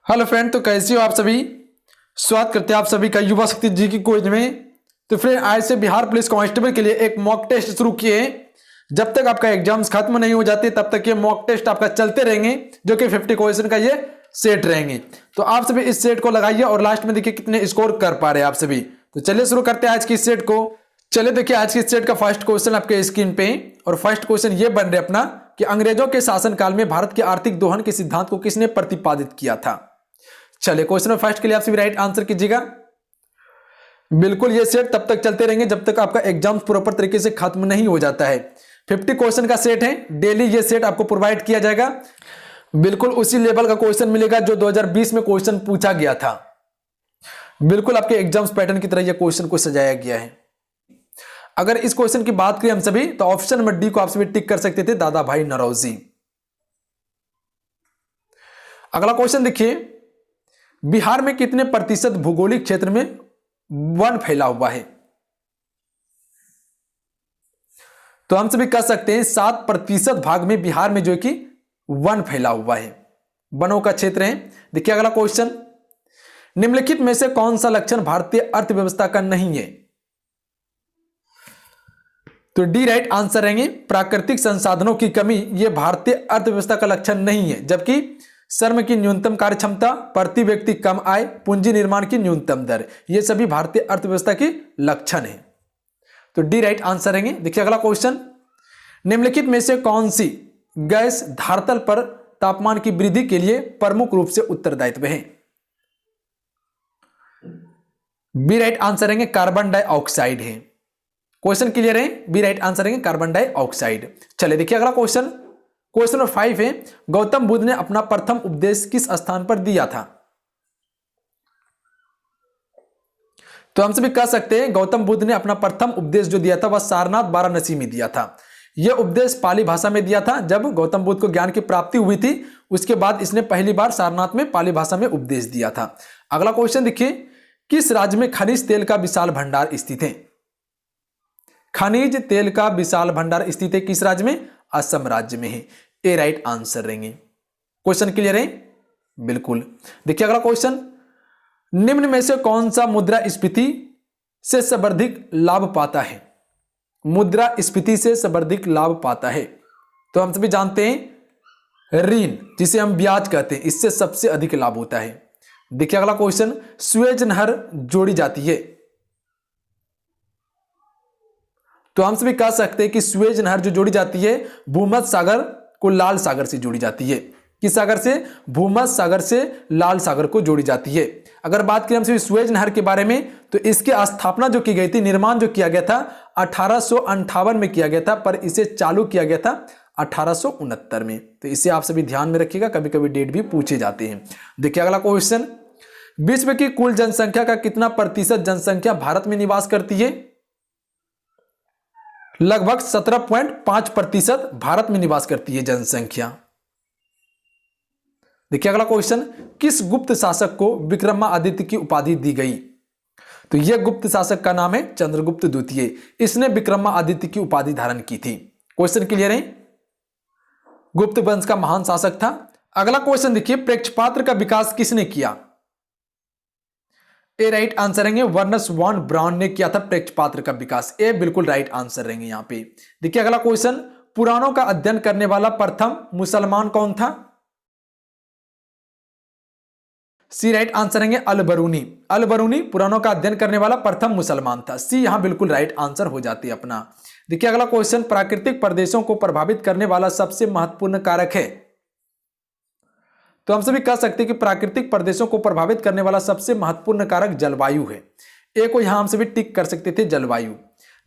Hello friend, तो कैसे हो आप सभी। स्वागत करते हैं आप सभी का युवा शक्ति जी की क्विज में। तो फ्रेंड, आज से बिहार पुलिस कांस्टेबल के लिए एक मॉक टेस्ट शुरू किए हैं। जब तक आपका एग्जाम्स खत्म नहीं हो जाते तब तक ये मॉक टेस्ट आपका चलते रहेंगे, जो कि 50 क्वेश्चन का ये सेट रहेंगे। तो आप सभी इस सेट को लगाइए और लास्ट में देखिए कितने स्कोर कर पा रहे हैं आप सभी। तो चलिए शुरू करते हैं आज की सेट को। चलिए देखिए आज की सेट का फर्स्ट क्वेश्चन आपके स्क्रीन पे, और फर्स्ट क्वेश्चन ये बन रहा है अपना कि अंग्रेजों के शासनकाल में भारत के आर्थिक दोहन के सिद्धांत को किसने प्रतिपादित किया था। चलिए क्वेश्चन नंबर फर्स्ट के लिए आप सभी राइट आंसर कीजिएगा। बिल्कुल ये सेट तब तक चलते रहेंगे जब तक आपका एग्जाम प्रॉपर तरीके से खत्म नहीं हो जाता है। 50 क्वेश्चन का सेट है, डेली ये सेट आपको प्रोवाइड किया जाएगा। बिल्कुल उसी लेवल का क्वेश्चन मिलेगा जो 2020 में क्वेश्चन पूछा गया था। बिल्कुल आपके एग्जाम्स पैटर्न की तरह यह क्वेश्चन को सजाया गया है। अगर इस क्वेश्चन की बात करें हम सभी, तो ऑप्शन नंबर डी को आप सभी टिक कर सकते थे, दादा भाई नौरोजी। अगला क्वेश्चन देखिए, बिहार में कितने प्रतिशत भौगोलिक क्षेत्र में वन फैला हुआ है। तो हम सभी कह सकते हैं 7% भाग में बिहार में जो है कि वन फैला हुआ है, वनों का क्षेत्र है। देखिए अगला क्वेश्चन, निम्नलिखित में से कौन सा लक्षण भारतीय अर्थव्यवस्था का नहीं है। तो डी राइट आंसर रहेंगे, प्राकृतिक संसाधनों की कमी यह भारतीय अर्थव्यवस्था का लक्षण नहीं है, जबकि श्रम की न्यूनतम कार्य क्षमता, प्रति व्यक्ति कम आय, पूंजी निर्माण की न्यूनतम दर, ये सभी भारतीय अर्थव्यवस्था के लक्षण है। तो डी राइट आंसर रहेंगे। देखिए अगला क्वेश्चन, निम्नलिखित में से कौन सी गैस धरातल पर तापमान की वृद्धि के लिए प्रमुख रूप से उत्तरदायित्व है। बी राइट आंसर रहेंगे, कार्बन डाइऑक्साइड है। क्वेश्चन क्लियर है, बी राइट आंसर रहेंगे कार्बन डाइऑक्साइड। चलिए देखिए अगला क्वेश्चन, क्वेश्चन नंबर 5 है, गौतम बुद्ध ने अपना प्रथम उपदेश किस स्थान पर दिया था। तो हम सभी कह सकते हैं गौतम बुद्ध ने अपना प्रथम उपदेश जो दिया था वह सारनाथ वाराणसी में दिया था। यह उपदेश पाली भाषा में दिया था। जब गौतम बुद्ध को ज्ञान की प्राप्ति हुई थी उसके बाद इसने पहली बार सारनाथ में पाली भाषा में उपदेश दिया था। अगला क्वेश्चन देखिए, किस राज्य में खनिज तेल का विशाल भंडार स्थित है। खनिज तेल का विशाल भंडार स्थित है किस राज्य में, असम राज्य में है। ए राइट आंसर रहेंगे। क्वेश्चन क्लियर है, बिल्कुल। देखिए अगला क्वेश्चन, निम्न में से कौन सा मुद्रास्फीति से सर्वाधिक लाभ पाता है। मुद्रास्फीति से सर्वाधिक लाभ पाता है, तो हम सभी जानते हैं ऋण जिसे हम ब्याज कहते हैं, इससे सबसे अधिक लाभ होता है। देखिए अगला क्वेश्चन, सुएज नहर जोड़ी जाती है। तो हम सभी कह सकते हैं कि सुएज नहर जो जोड़ी जाती है भूमध्य सागर को लाल सागर से जोड़ी जाती है। किस सागर से, भूमध्य सागर से लाल सागर को जोड़ी जाती है। अगर बात करें हम सभी सुएज नहर के बारे में, तो इसकी स्थापना जो की गई थी, निर्माण जो किया गया था 1858 में किया गया था, पर इसे चालू किया गया था 1869 में। तो इसे आप सभी ध्यान में रखिएगा, कभी कभी डेट भी पूछे जाते हैं। देखिए अगला क्वेश्चन, विश्व की कुल जनसंख्या का कितना प्रतिशत जनसंख्या भारत में निवास करती है। लगभग 17.5% भारत में निवास करती है जनसंख्या। देखिए अगला क्वेश्चन, किस गुप्त शासक को विक्रमादित्य की उपाधि दी गई। तो यह गुप्त शासक का नाम है चंद्रगुप्त द्वितीय। इसने विक्रमादित्य की उपाधि धारण की थी। क्वेश्चन क्लियर है, गुप्त वंश का महान शासक था। अगला क्वेश्चन देखिए, प्रेक्षपात्र का विकास किसने किया। ए राइट आंसर रहेंगे, वर्नस वॉन ब्राउन ने किया था प्रेक्षपात्र का विकास। ए बिल्कुल राइट आंसर रहेंगे यहां पे। देखिए अगला क्वेश्चन, पुराणों का अध्ययन करने वाला प्रथम मुसलमान कौन था। सी राइट आंसर रहेंगे, अल-बरूनी। अल-बरूनी पुराणों का अध्ययन करने वाला प्रथम मुसलमान था। सी यहां बिल्कुल राइट आंसर हो जाती है अपना। देखिए अगला क्वेश्चन, प्राकृतिक प्रदेशों को प्रभावित करने वाला सबसे महत्वपूर्ण कारक है। तो हम सभी कह सकते हैं कि प्राकृतिक प्रदेशों को प्रभावित करने वाला सबसे महत्वपूर्ण कारक जलवायु है। ए को यहां हम सभी टिक कर सकते थे, जलवायु।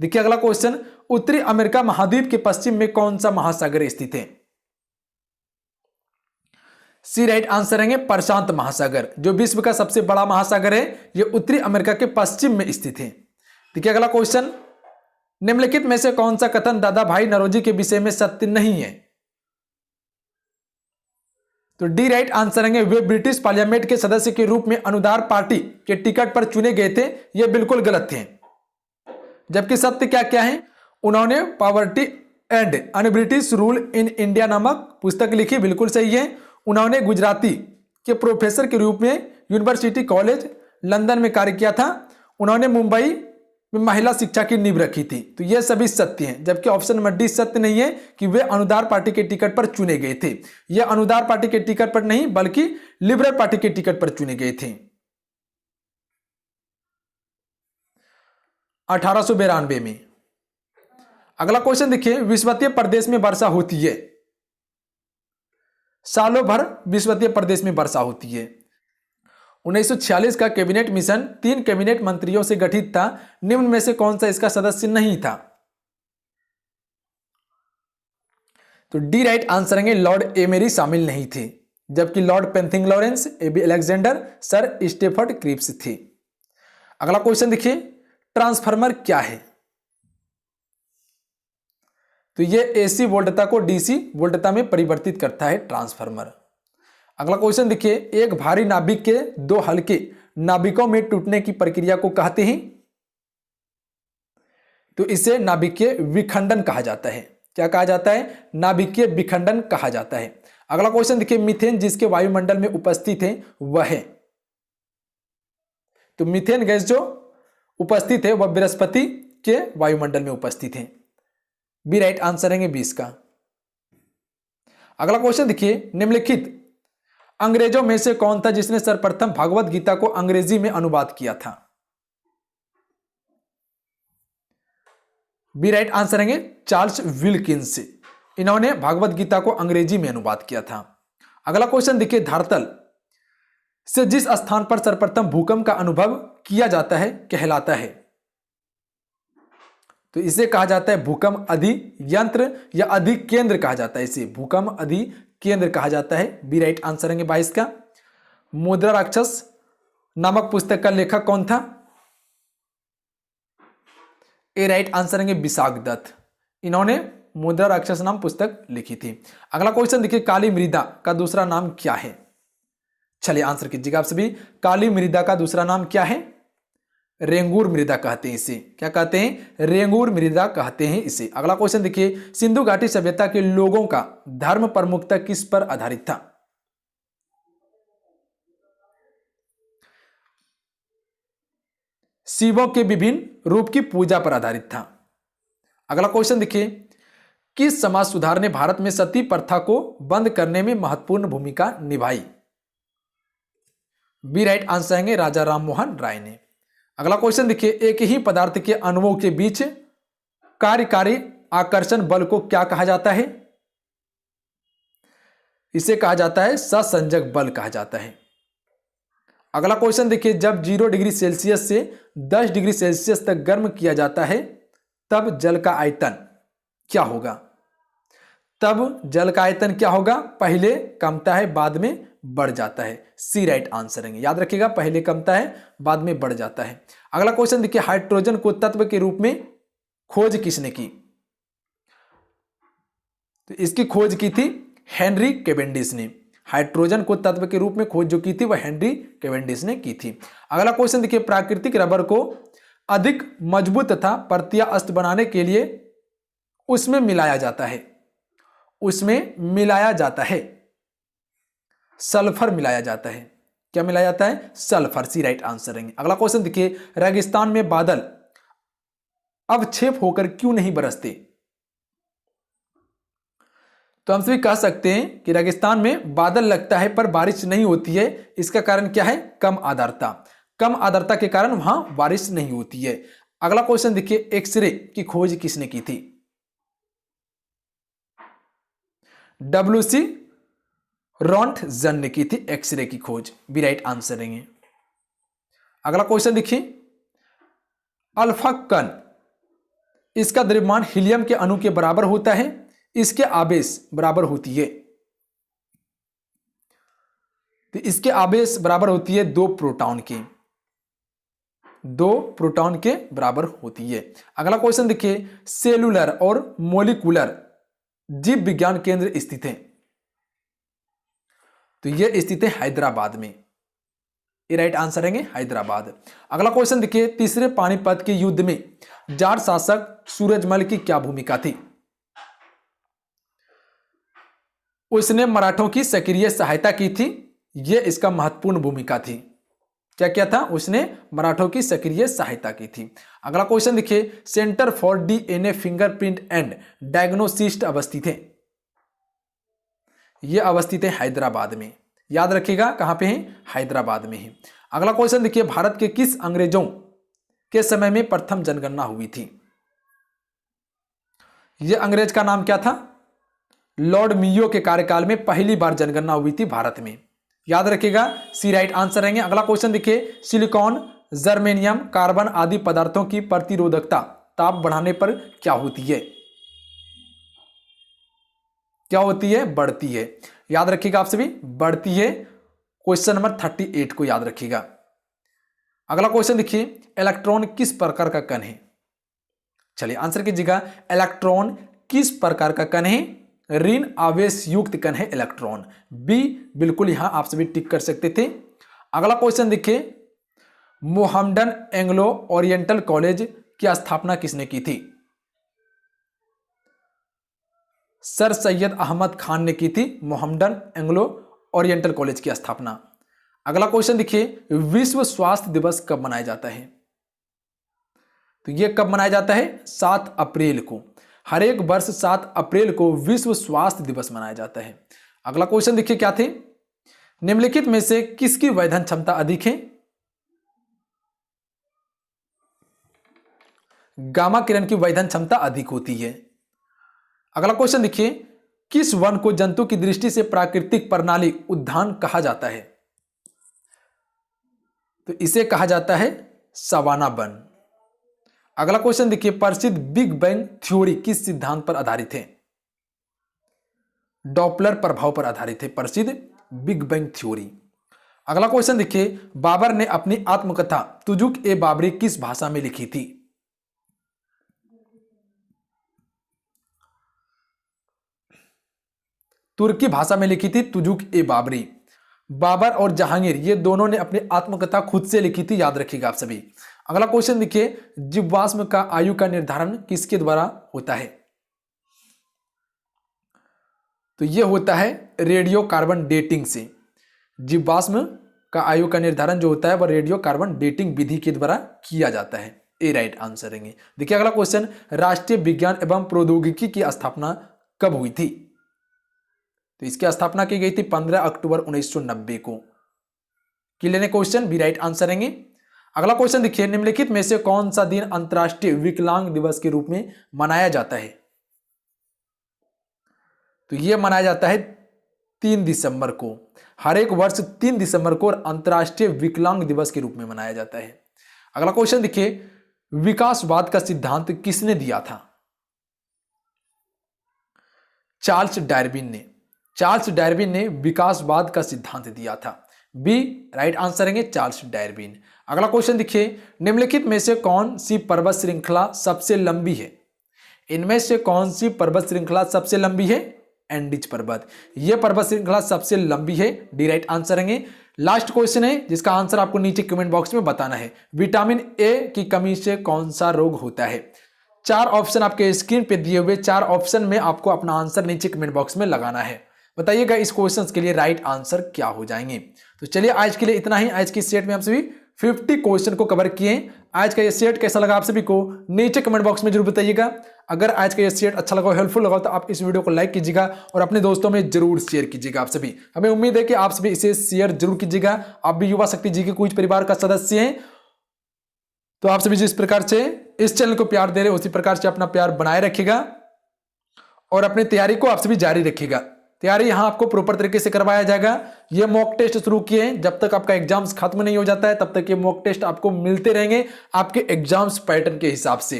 देखिए अगला क्वेश्चन, उत्तरी अमेरिका महाद्वीप के पश्चिम में कौन सा महासागर स्थित है। सी राइट आंसर रहेंगे, प्रशांत महासागर। जो विश्व का सबसे बड़ा महासागर है यह उत्तरी अमेरिका के पश्चिम में स्थित है। देखिए अगला क्वेश्चन, निम्नलिखित में से कौन सा कथन दादा भाई नौरोजी के विषय में सत्य नहीं है। तो डी राइट आंसर रहेंगे, वे ब्रिटिश पार्लियामेंट के सदस्य के रूप में अनुदार पार्टी के टिकट पर चुने गए थे। यह बिल्कुल गलत थे। जबकि सत्य क्या क्या है, उन्होंने poverty and un British rule in India नामक पुस्तक लिखी, बिल्कुल सही है। उन्होंने गुजराती के प्रोफेसर के रूप में यूनिवर्सिटी कॉलेज लंदन में कार्य किया था। उन्होंने मुंबई में महिला शिक्षा की नींव रखी थी। तो ये सभी सत्य हैं, जबकि ऑप्शन नंबर डी सत्य नहीं है कि वे अनुदार पार्टी के टिकट पर चुने गए थे। ये अनुदार पार्टी के टिकट पर नहीं बल्कि लिबरल पार्टी के टिकट पर चुने गए थे। 1892 में। अगला क्वेश्चन देखिए, विषुवतीय प्रदेश में वर्षा होती है। सालों भर विषुवतीय प्रदेश में वर्षा होती है। 1946 का कैबिनेट मिशन 3 कैबिनेट मंत्रियों से गठित था। निम्न में से कौन सा इसका सदस्य नहीं था? तो डी राइट आंसर है, लॉर्ड एमेरी शामिल नहीं थे, जबकि Lord Pethick Lawrence, A V Alexander, sir Stafford Cripps थे। अगला क्वेश्चन देखिए, ट्रांसफार्मर क्या है? तो ये एसी वोल्टता को डीसी वोल्टता में परिवर्तित करता है ट्रांसफार्मर। अगला क्वेश्चन देखिए, एक भारी नाभिक के 2 हल्के नाभिकों में टूटने की प्रक्रिया को कहते हैं? तो इसे नाभिकीय विखंडन कहा जाता है। क्या कहा जाता है? नाभिकीय विखंडन कहा जाता है। अगला क्वेश्चन देखिए, मीथेन जिसके वायुमंडल में उपस्थित है वह है? तो मीथेन गैस जो उपस्थित है वह बृहस्पति के वायुमंडल में उपस्थित है। बी राइट आंसर है 20 का। अगला क्वेश्चन देखिए, निम्नलिखित अंग्रेजों में से कौन था जिसने सर्वप्रथम भगवत गीता को अंग्रेजी में अनुवाद किया था? बी राइट आंसर है चार्ल्स विल्किंस। इन्होंने भगवत गीता को अंग्रेजी में अनुवाद किया था। अगला क्वेश्चन देखिए, धरातल से जिस स्थान पर सर्वप्रथम भूकंप का अनुभव किया जाता है कहलाता है? तो इसे कहा जाता है भूकंप अधियंत्र या अधिकेंद्र कहा जाता है। इसे भूकंप अधिकेंद्र कहा जाता है। बी राइट आंसर है 22 का। मुद्रा राक्षस नामक पुस्तक का लेखक कौन था? ए राइट आंसर है विशाख दत्त। इन्होंने मुद्रा राक्षस नाम पुस्तक लिखी थी। अगला क्वेश्चन देखिए, काली मृदा का दूसरा नाम क्या है? चलिए आंसर कीजिएगा आप सभी। काली मृदा का दूसरा नाम क्या है? रेंगूर मृदा कहते हैं इसे। क्या कहते हैं? रेंगूर मृदा कहते हैं इसे। अगला क्वेश्चन देखिए, सिंधु घाटी सभ्यता के लोगों का धर्म प्रमुखता किस पर आधारित था? शिवों के विभिन्न रूप की पूजा पर आधारित था। अगला क्वेश्चन देखिए, किस समाज सुधार ने भारत में सती प्रथा को बंद करने में महत्वपूर्ण भूमिका निभाई? बी राइट आंसर है राजा राममोहन राय ने। अगला क्वेश्चन देखिए, एक ही पदार्थ के अणुओं के बीच कार्यकारी आकर्षण बल को क्या कहा जाता है? इसे कहा जाता है सहसंजक बल कहा जाता है। अगला क्वेश्चन देखिए, जब 0 डिग्री सेल्सियस से 10 डिग्री सेल्सियस तक गर्म किया जाता है तब जल का आयतन क्या होगा? तब जल का आयतन क्या होगा? पहले कमता है बाद में बढ़ जाता है। सी राइट आंसर है। याद रखिएगा, पहले कमता है बाद में बढ़ जाता है। अगला क्वेश्चन देखिए, हाइड्रोजन को तत्व के रूप में खोज किसने की? तो इसकी खोज की थी हेनरी कैवेंडिश ने। हाइड्रोजन को तत्व के रूप में खोज जो की थी वह हेनरी कैवेंडिश ने की थी। अगला क्वेश्चन देखिए, प्राकृतिक रबर को अधिक मजबूत तथा प्रत्यास्थ बनाने के लिए उसमें मिलाया जाता है। उसमें मिलाया जाता है सल्फर मिलाया जाता है। क्या मिलाया जाता है? सल्फर। सी राइट आंसर रहेंगे। अगला क्वेश्चन देखिए, रेगिस्तान में बादल अवक्षेप होकर क्यों नहीं बरसते? तो हम सभी कह सकते हैं कि रेगिस्तान में बादल लगता है पर बारिश नहीं होती है। इसका कारण क्या है? कम आर्द्रता। कम आर्द्रता के कारण वहां बारिश नहीं होती है। अगला क्वेश्चन देखिए, एक्सरे की खोज किसने की थी? WC रॉन्टजन ने की थी एक्सरे की खोज। बी राइट आंसर रहेंगे। अगला क्वेश्चन देखिए, अल्फा कण इसका द्रव्यमान हीलियम के अणु के बराबर होता है। इसके आवेश बराबर होती है। तो इसके आवेश बराबर होती है 2 प्रोटॉन के। 2 प्रोटॉन के बराबर होती है। अगला क्वेश्चन देखिए, सेलुलर और मोलिकुलर जीव विज्ञान केंद्र स्थित है। तो यह स्थित है हैदराबाद में। ये राइट आंसर रहेंगे हैदराबाद। अगला क्वेश्चन देखिए, तीसरे पानीपत के युद्ध में जाट शासक सूरजमल की क्या भूमिका थी? उसने मराठों की सक्रिय सहायता की थी यह इसका महत्वपूर्ण भूमिका थी। क्या किया था उसने? मराठों की सक्रिय सहायता की थी। अगला क्वेश्चन देखिए, centre for DNA fingerprint and diagnosis अवस्थित है। यह अवस्थित है हैदराबाद में। याद रखिएगा कहां पे है? हैदराबाद में है। अगला क्वेश्चन देखिए, भारत के किस अंग्रेजों के समय में प्रथम जनगणना हुई थी? यह अंग्रेज का नाम क्या था? लॉर्ड मियो के कार्यकाल में पहली बार जनगणना हुई थी भारत में। याद रखिएगा, सी राइट आंसर रहेंगे। अगला क्वेश्चन देखिए, सिलिकॉन, जर्मेनियम, कार्बन आदि पदार्थों की प्रतिरोधकता ताप बढ़ाने पर क्या होती है? क्या होती है? बढ़ती है। याद रखिएगा आप सभी, बढ़ती है। क्वेश्चन नंबर 38 को याद रखिएगा। अगला क्वेश्चन देखिए, इलेक्ट्रॉन किस प्रकार का कण है? चलिए आंसर कीजिएगा, इलेक्ट्रॉन किस प्रकार का कण है? ऋण आवेश युक्त कण है इलेक्ट्रॉन। बी बिल्कुल यहां आप सभी टिक कर सकते थे। अगला क्वेश्चन देखिए, मोहम्मडन एंग्लो ओरिएंटल कॉलेज की स्थापना किसने की थी? सर सैयद अहमद खान ने की थी मोहम्मडन एंग्लो ओरिएंटल कॉलेज की स्थापना। अगला क्वेश्चन देखिए, विश्व स्वास्थ्य दिवस कब मनाया जाता है? तो यह कब मनाया जाता है? 7 अप्रैल को। हर एक वर्ष 7 अप्रैल को विश्व स्वास्थ्य दिवस मनाया जाता है। अगला क्वेश्चन देखिए क्या थे, निम्नलिखित में से किसकी वेधन क्षमता अधिक है? गामा किरण की वेधन क्षमता अधिक होती है। अगला क्वेश्चन देखिए, किस वन को जंतु की दृष्टि से प्राकृतिक प्रणाली उद्यान कहा जाता है? तो इसे कहा जाता है सवाना वन। अगला क्वेश्चन देखिए, प्रसिद्ध बिग बैंग थ्योरी किस सिद्धांत पर आधारित है? डॉपलर प्रभाव पर आधारित है प्रसिद्ध बिग बैंग थ्योरी। अगला क्वेश्चन देखिए, बाबर ने अपनी आत्मकथा तुजुक ए बाबरी किस भाषा में लिखी थी? तुर्की भाषा में लिखी थी तुजुक ए बाबरी। बाबर और जहांगीर ये दोनों ने अपनी आत्मकथा खुद से लिखी थी, याद रखिएगा आप सभी। अगला क्वेश्चन देखिए, जीवाश्म का आयु का निर्धारण किसके द्वारा होता है? तो यह होता है रेडियो कार्बन डेटिंग से। जीवाश्म का आयु का निर्धारण जो होता है वह रेडियो कार्बन डेटिंग विधि के द्वारा किया जाता है। ए राइट आंसर रहेंगे। देखिए अगला क्वेश्चन, राष्ट्रीय विज्ञान एवं प्रौद्योगिकी की स्थापना कब हुई थी? तो इसकी स्थापना की गई थी 15 अक्टूबर 1990 को। क्लियर है क्वेश्चन? बी राइट आंसर रहेंगे। अगला क्वेश्चन देखिए, निम्नलिखित में से कौन सा दिन अंतर्राष्ट्रीय विकलांग दिवस के रूप में मनाया जाता है? तो यह मनाया जाता है 3 दिसंबर को। हर एक वर्ष 3 दिसंबर को अंतर्राष्ट्रीय विकलांग दिवस के रूप में मनाया जाता है। अगला क्वेश्चन देखिए, विकासवाद का सिद्धांत किसने दिया था? चार्ल्स डार्विन ने। चार्ल्स डार्विन ने विकासवाद का सिद्धांत दिया था। बी राइट आंसर रहेंगे, चार्ल्स डार्विन। अगला क्वेश्चन देखिए, निम्नलिखित में से कौन सी पर्वत श्रृंखला सबसे लंबी है? इनमें से कौन सी पर्वत श्रृंखला सबसे लंबी है? एंडीज पर्वत। यह पर्वत श्रृंखला सबसे लंबी है। डी राइट आंसर रहेंगे। लास्ट क्वेश्चन है जिसका आंसर आपको नीचे कमेंट बॉक्स में बताना है, विटामिन ए की कमी से कौन सा रोग होता है? 4 ऑप्शन आपके स्क्रीन पे दिए हुए, 4 ऑप्शन में आपको अपना आंसर नीचे कमेंट बॉक्स में लगाना है। बताइएगा इस क्वेश्चन के लिए राइट आंसर क्या हो जाएंगे। तो चलिए आज के लिए इतना ही। आज की सेट में हम सभी 50 क्वेश्चन को कवर किए। आज का ये सेट कैसा लगा आप सभी को नीचे कमेंट बॉक्स में जरूर बताइएगा। अगर आज का ये सेट अच्छा लगा, हेल्पफुल लगा, तो आप इस वीडियो को लाइक कीजिएगा और अपने दोस्तों में जरूर शेयर कीजिएगा। आप सभी, हमें उम्मीद है कि आप सभी इसे शेयर जरूर कीजिएगा। आप भी युवा शक्ति जी के कुछ परिवार का सदस्य हैं, तो आप सभी जिस प्रकार से इस चैनल को प्यार दे रहे उसी प्रकार से अपना प्यार बनाए रखिएगा और अपनी तैयारी को आप सभी जारी रखिएगा। तैयारी यहां आपको प्रॉपर तरीके से करवाया जाएगा। ये मॉक टेस्ट शुरू किए हैं, जब तक आपका एग्जाम्स खत्म नहीं हो जाता है तब तक ये मॉक टेस्ट आपको मिलते रहेंगे आपके एग्जाम्स पैटर्न के हिसाब से।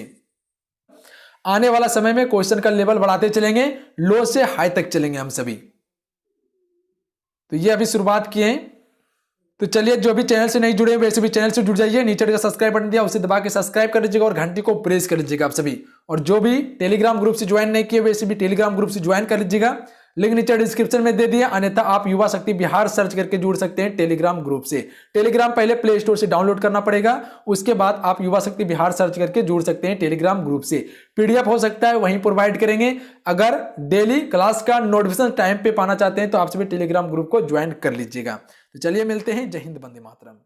आने वाला समय में क्वेश्चन का लेवल बढ़ाते चलेंगे, लो से हाई तक चलेंगे हम सभी। तो ये अभी शुरुआत किए हैं। तो चलिए, जो भी चैनल से नहीं जुड़े वैसे भी चैनल से जुड़ जाइए। नीचे का सब्सक्राइब बटन दिया उसे दबा के सब्सक्राइब कर लीजिएगा और घंटी को प्रेस कर लीजिएगा आप सभी। और जो भी टेलीग्राम ग्रुप से ज्वाइन नहीं किए वैसे भी टेलीग्राम ग्रुप से ज्वाइन कर लीजिएगा। लिंक नीचे डिस्क्रिप्शन में दे दिया, अन्यथा आप युवा शक्ति बिहार सर्च करके जुड़ सकते हैं टेलीग्राम ग्रुप से। टेलीग्राम पहले प्ले स्टोर से डाउनलोड करना पड़ेगा, उसके बाद आप युवा शक्ति बिहार सर्च करके जुड़ सकते हैं टेलीग्राम ग्रुप से। पीडीएफ हो सकता है वहीं प्रोवाइड करेंगे। अगर डेली क्लास का नोटिफिकेशन टाइम पे पाना चाहते हैं तो आप सभी टेलीग्राम ग्रुप को ज्वाइन कर लीजिएगा। तो चलिए मिलते हैं। जय हिंद, वंदे मातरम।